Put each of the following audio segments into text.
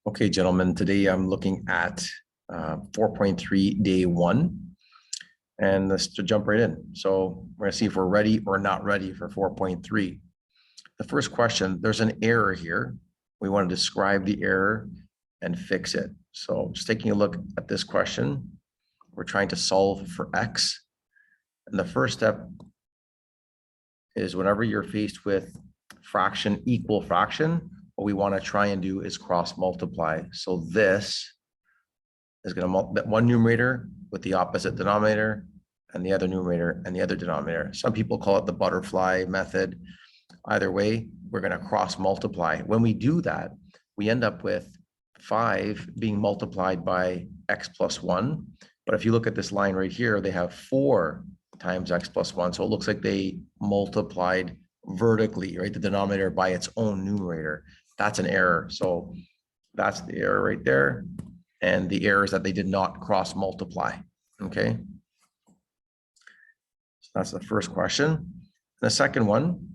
Okay, gentlemen, today I'm looking at 4.3 day one, and let's to jump right in. So we're gonna see if we're ready or not ready for 4.3. The first question, there's an error here. We want to describe the error and fix it. So just taking a look at this question, we're trying to solve for X. And the first step is whenever you're faced with fraction equal fraction, what we want to try and do is cross multiply. So this is going to multiply one numerator with the opposite denominator and the other numerator and the other denominator. Some people call it the butterfly method. Either way, we're going to cross multiply. When we do that, we end up with 5 being multiplied by x plus 1. But if you look at this line right here, they have 4 times x plus 1. So it looks like they multiplied vertically, right? The denominator by its own numerator. That's an error. So that's the error right there. And the error is that they did not cross multiply. Okay. So that's the first question. The second one,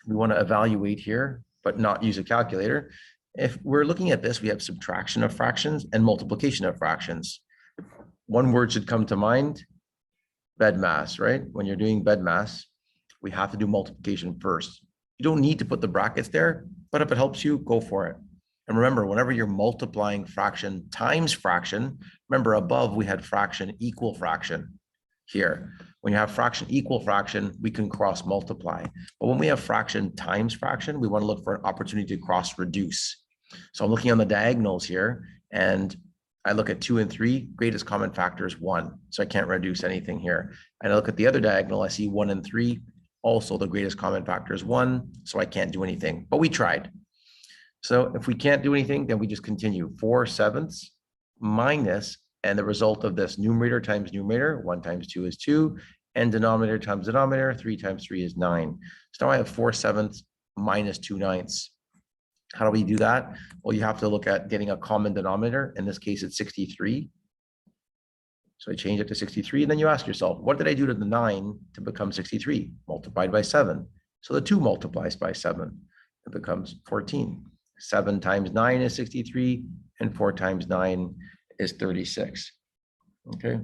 we want to evaluate here, but not use a calculator. If we're looking at this, we have subtraction of fractions and multiplication of fractions. One word should come to mind, BEDMAS, right? When you're doing BEDMAS, we have to do multiplication first. You don't need to put the brackets there, but if it helps you, go for it. And remember, whenever you're multiplying fraction times fraction, remember above we had fraction equal fraction here. When you have fraction equal fraction, we can cross multiply. But when we have fraction times fraction, we want to look for an opportunity to cross reduce. So I'm looking on the diagonals here, and I look at 2 and 3, greatest common factor is 1. So I can't reduce anything here. And I look at the other diagonal, I see 1 and 3. Also, the greatest common factor is 1, so I can't do anything, but we tried. So if we can't do anything, then we just continue. 4/7 minus, and the result of this numerator times numerator, 1 times 2 is 2, and denominator times denominator, 3 times 3 is 9. So now I have 4/7 minus 2/9. How do we do that? Well, you have to look at getting a common denominator. In this case, it's 63. So I change it to 63, and then you ask yourself, what did I do to the 9 to become 63? Multiplied by 7. So the 2 multiplies by 7. It becomes 14. 7 times 9 is 63, and 4 times 9 is 36. Okay,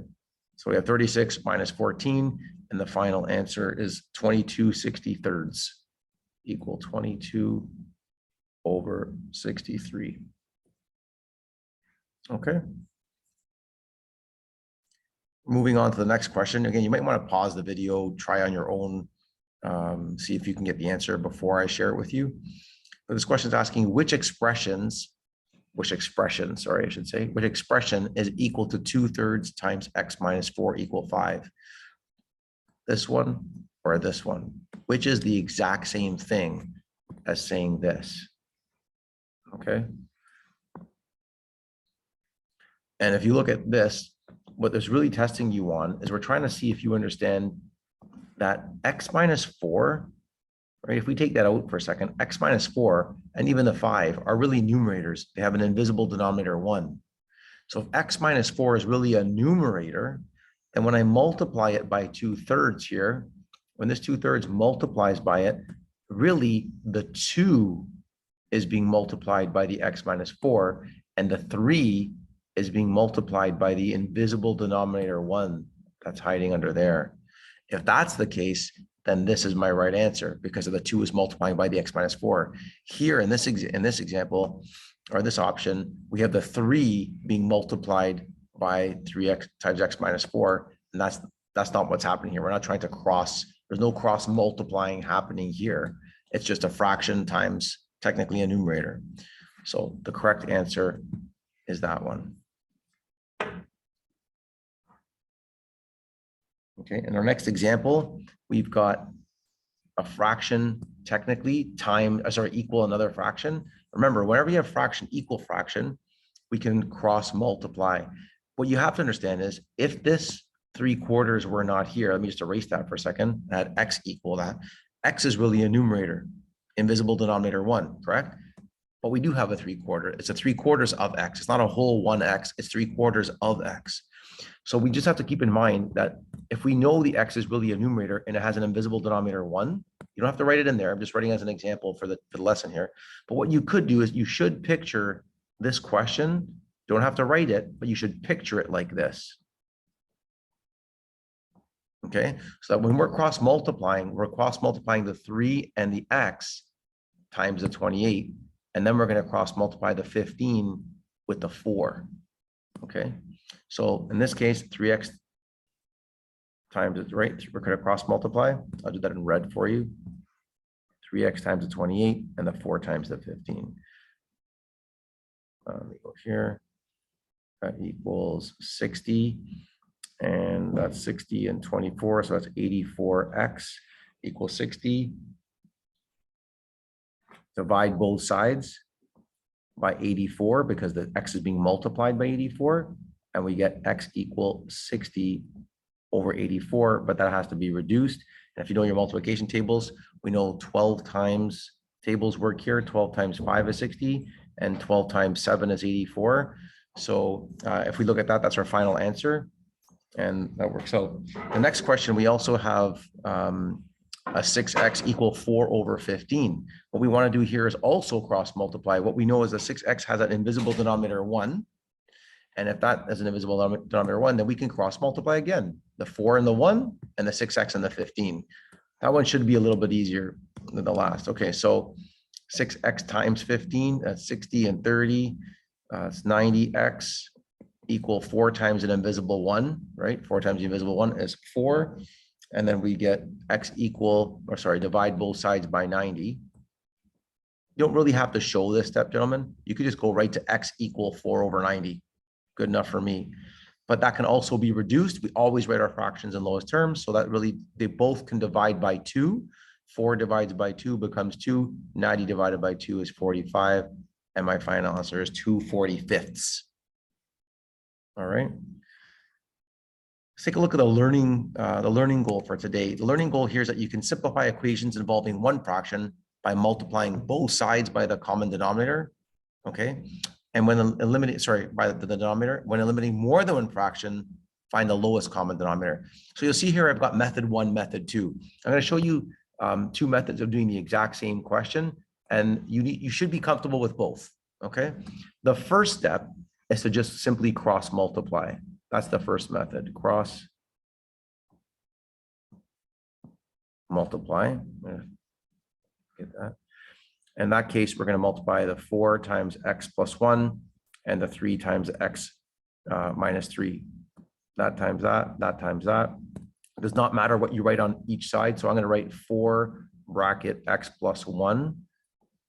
so we have 36 minus 14, and the final answer is 22/63 equal 22/63. Okay. Moving on to the next question. Again, you might want to pause the video, try on your own, see if you can get the answer before I share it with you. But this question is asking which expression is equal to 2/3 times x minus 4 equal 5? This one or this one? Which is the exact same thing as saying this? Okay. And if you look at this, what there's really testing you on is we're trying to see if you understand that x minus 4, right? If we take that out for a second, x minus 4 and even the 5 are really numerators. They have an invisible denominator 1. So if x minus 4 is really a numerator, and when I multiply it by 2/3 here, when this 2/3 multiplies by it, really the 2 is being multiplied by the x minus 4, and the 3 is being multiplied by the invisible denominator 1 that's hiding under there. If that's the case, then this is my right answer because of the 2 is multiplying by the x minus 4. Here in this example, or this option, we have the 3 being multiplied by 3x times x minus 4, and that's not what's happening here. We're not trying to cross. There's no cross multiplying happening here. It's just a fraction times technically a numerator. So the correct answer is that one. Okay, in our next example, we've got a fraction technically equal another fraction. Remember, whenever you have fraction equal fraction, we can cross multiply. What you have to understand is if this 3/4 were not here, let me just erase that for a second, that x equal that. X is really a numerator, invisible denominator 1, correct? But we do have a 3/4. It's a 3/4 of x. It's not a whole 1x, it's 3/4 of x. So we just have to keep in mind that if we know the x is really a numerator and it has an invisible denominator 1, you don't have to write it in there. I'm just writing as an example for the lesson here. But what you could do is you should picture this question, don't have to write it, but you should picture it like this. Okay, so that when we're cross multiplying the 3 and the x times the 28, and then we're going to cross multiply the 15 with the 4. Okay, so in this case, 3x times it, right? We're going to cross multiply. I'll do that in red for you. 3x times the 28 and the 4 times the 15. Let me go here. That equals 60. And that's 60 and 24. So that's 84x equals 60. Divide both sides by 84 because the x is being multiplied by 84. And we get x equal 60 over 84, but that has to be reduced. And if you know your multiplication tables, we know 12 times tables work here. 12 times 5 is 60 and 12 times 7 is 84. So if we look at that, that's our final answer. And that works out. The next question, we also have a 6x equal 4 over 15. What we want to do here is also cross multiply. What we know is the 6x has an invisible denominator 1. And if that is an invisible denominator 1, then we can cross multiply again. The 4 and the 1 and the 6x and the 15. That one should be a little bit easier than the last. Okay, so 6x times 15, that's 60 and 30. It's 90x. Equal 4 times an invisible 1, right? 4 times the invisible 1 is 4. And then we get x equal, or sorry, divide both sides by 90. You don't really have to show this step, gentlemen. You could just go right to x equal 4 over 90. Good enough for me. But that can also be reduced. We always write our fractions in lowest terms. So that really, they both can divide by 2. 4 divides by 2 becomes 2. 90 divided by 2 is 45. And my final answer is 2/45. All right. Let's take a look at the learning goal for today. The learning goal here is that you can simplify equations involving one fraction by multiplying both sides by the common denominator. Okay. And when by the denominator, when eliminating more than one fraction, find the lowest common denominator. So you'll see here, I've got method 1, method 2. I'm going to show you 2 methods of doing the exact same question, and you should be comfortable with both. Okay. The first step is to just simply cross multiply. That's the first method, cross multiply. Get that. In that case, we're going to multiply the 4 times x plus 1 and the 3 times x minus 3. That times that, that times that. It does not matter what you write on each side. So I'm going to write 4 bracket x plus 1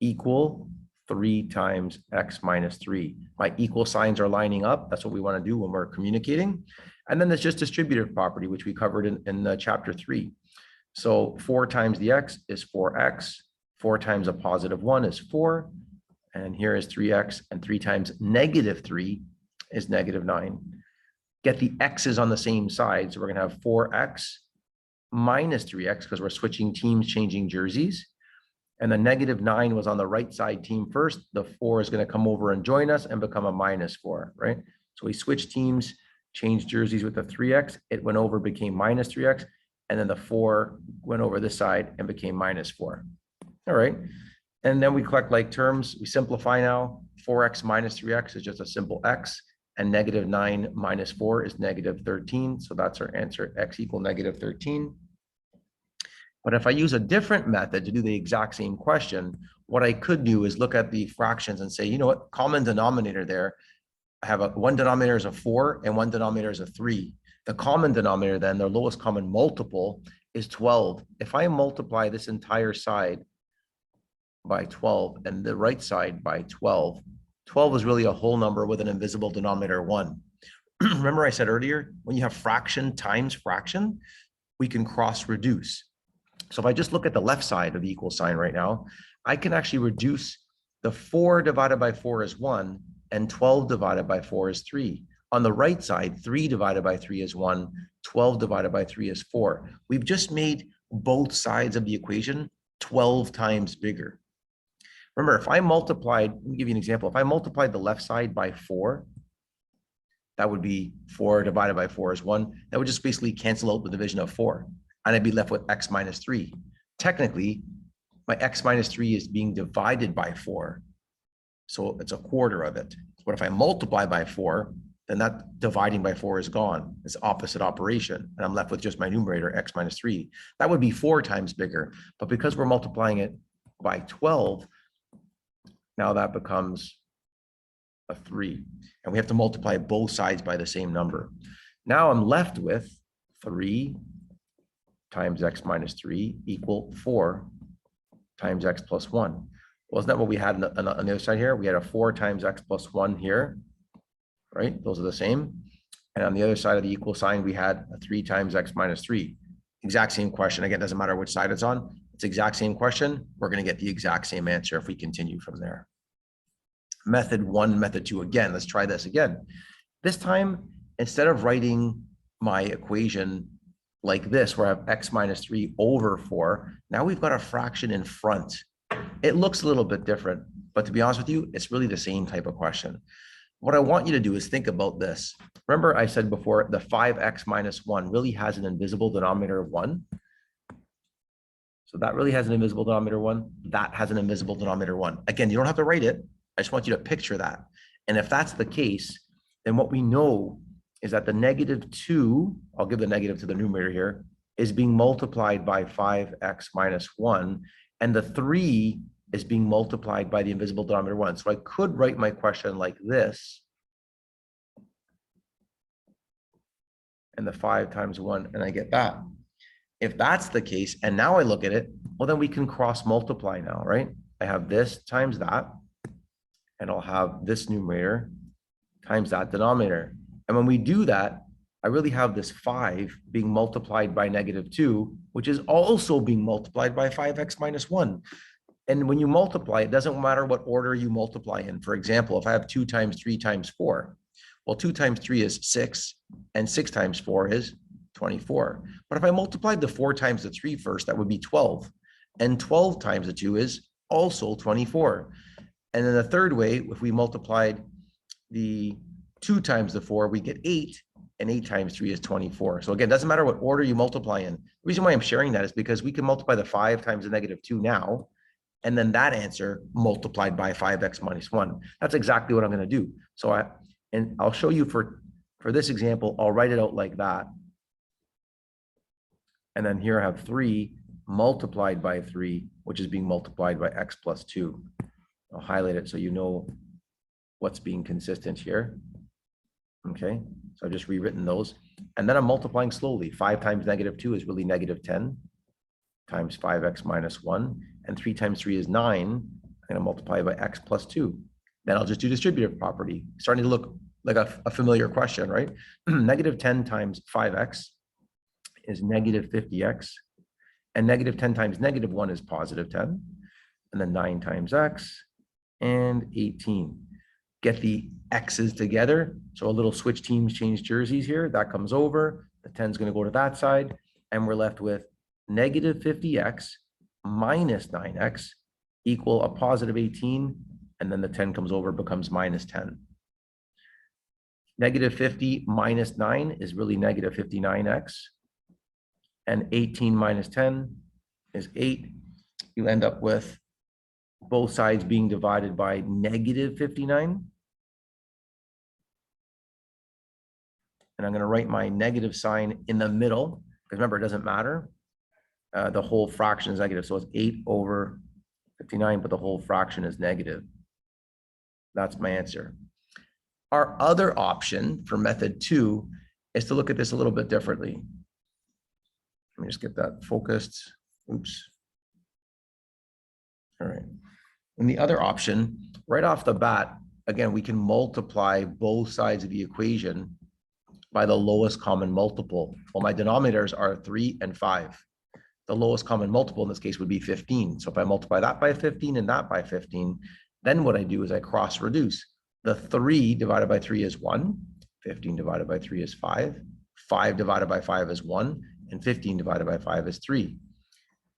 equal 3 times x minus 3. My equal signs are lining up. That's what we want to do when we're communicating. And then there's just distributive property, which we covered in chapter 3. So 4 times the x is 4x. 4 times a positive 1 is 4. And here is 3x. And 3 times negative 3 is negative 9. Get the x's on the same side. So we're going to have 4x minus 3x because we're switching teams, changing jerseys. And the negative 9 was on the right side team first. The 4 is going to come over and join us and become a minus 4, right? So we switched teams, changed jerseys with the 3x. It went over, became minus 3x. And then the 4 went over this side and became minus 4. All right. And then we collect like terms. We simplify now. 4x minus 3x is just a simple x. And negative 9 minus 4 is negative 13. So that's our answer, x equal negative 13. But if I use a different method to do the exact same question, what I could do is look at the fractions and say, you know what, common denominator there. I have one denominator is a 4 and one denominator is a 3. The common denominator then, their lowest common multiple is 12. If I multiply this entire side by 12 and the right side by 12, 12 is really a whole number with an invisible denominator 1. Remember I said earlier, when you have fraction times fraction, we can cross reduce. So if I just look at the left side of the equal sign right now, I can actually reduce the 4 divided by 4 is 1 and 12 divided by 4 is 3. On the right side, 3 divided by 3 is 1, 12 divided by 3 is 4. We've just made both sides of the equation 12 times bigger. Remember, if I multiplied, let me give you an example. If I multiplied the left side by 4, that would be 4 divided by 4 is 1. That would just basically cancel out the division of 4. And I'd be left with x minus 3. Technically, my x minus 3 is being divided by 4. So it's a quarter of it. What if I multiply by 4? Then that dividing by 4 is gone. It's opposite operation. And I'm left with just my numerator, x minus 3. That would be 4 times bigger. But because we're multiplying it by 12, now that becomes a 3. And we have to multiply both sides by the same number. Now I'm left with 3 times x minus 3 equal 4 times x plus 1. Wasn't that what we had on the other side here? We had a 4 times x plus 1 here, right? Those are the same. And on the other side of the equal sign, we had a 3 times x minus 3. Exact same question. Again, doesn't matter which side it's on. It's exact same question. We're going to get the exact same answer if we continue from there. Method 1, method 2. Again, let's try this again. This time, instead of writing my equation like this, where I have x minus 3 over 4, now we've got a fraction in front. It looks a little bit different, but to be honest with you, it's really the same type of question. What I want you to do is think about this. Remember I said before, the 5x minus 1 really has an invisible denominator of 1. So that really has an invisible denominator 1. That has an invisible denominator 1. Again, you don't have to write it. I just want you to picture that. And if that's the case, then what we know is that the negative 2, I'll give the negative to the numerator here, is being multiplied by 5x minus 1. And the 3 is being multiplied by the invisible denominator 1. So I could write my question like this. And the 5 times 1, and I get that. If that's the case, and now I look at it, well, then we can cross multiply now, right? I have this times that, and I'll have this numerator times that denominator. And when we do that, I really have this 5 being multiplied by negative 2, which is also being multiplied by 5x minus 1. And when you multiply, it doesn't matter what order you multiply in. For example, if I have 2 times 3 times 4, well, 2 times 3 is 6, and 6 times 4 is 24. But if I multiplied the 4 times the 3 first, that would be 12. And 12 times the 2 is also 24. And then the third way, if we multiplied the 2 times the 4, we get 8, and 8 times 3 is 24. So again, it doesn't matter what order you multiply in. The reason why I'm sharing that is because we can multiply the 5 times the negative 2 now, and then that answer multiplied by 5x minus 1. That's exactly what I'm going to do. So I'll show you for this example, I'll write it out like that. And then here I have 3 multiplied by 3, which is being multiplied by x plus 2. I'll highlight it so you know what's being consistent here. Okay, so I've just rewritten those. And then I'm multiplying slowly. 5 times negative 2 is really negative 10 times 5x minus 1. And 3 times 3 is 9. I'm going to multiply by x plus 2. Then I'll just do distributive property. Starting to look like a familiar question, right? Negative 10 times 5x is negative 50x. And negative 10 times negative 1 is positive 10. And then 9 times x and 18. Get the x's together. So a little switch teams, change jerseys here. That comes over. The 10 is going to go to that side. And we're left with negative 50x minus 9x equal a positive 18. And then the 10 comes over, becomes minus 10. Negative 50 minus 9 is really negative 59x. And 18 minus 10 is 8. You end up with both sides being divided by negative 59. And I'm going to write my negative sign in the middle, because remember, it doesn't matter. The whole fraction is negative. So it's 8 over 59, but the whole fraction is negative. That's my answer. Our other option for method 2 is to look at this a little bit differently. Let me just get that focused. Oops. All right. And the other option, right off the bat, again, we can multiply both sides of the equation by the lowest common multiple. Well, my denominators are 3 and 5. The lowest common multiple in this case would be 15. So if I multiply that by 15 and that by 15, then what I do is I cross reduce. The 3 divided by 3 is 1. 15 divided by 3 is 5. 5 divided by 5 is 1. And 15 divided by 5 is 3.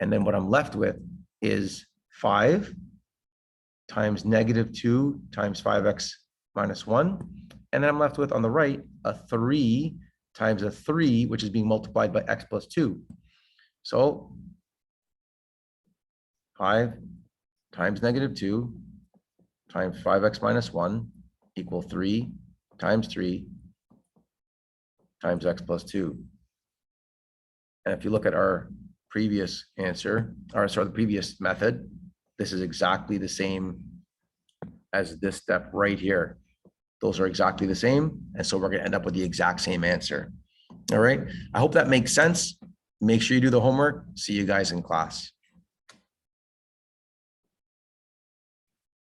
And then what I'm left with is 5 times negative 2 times 5x minus 1. And then I'm left with, on the right, a 3 times a 3, which is being multiplied by x plus 2. So 5 times negative 2 times 5x minus 1 equal 3 times 3 times x plus 2. And if you look at our previous answer, or sorry, the previous method, this is exactly the same as this step right here. Those are exactly the same. And so we're going to end up with the exact same answer. All right. I hope that makes sense. Make sure you do the homework. See you guys in class.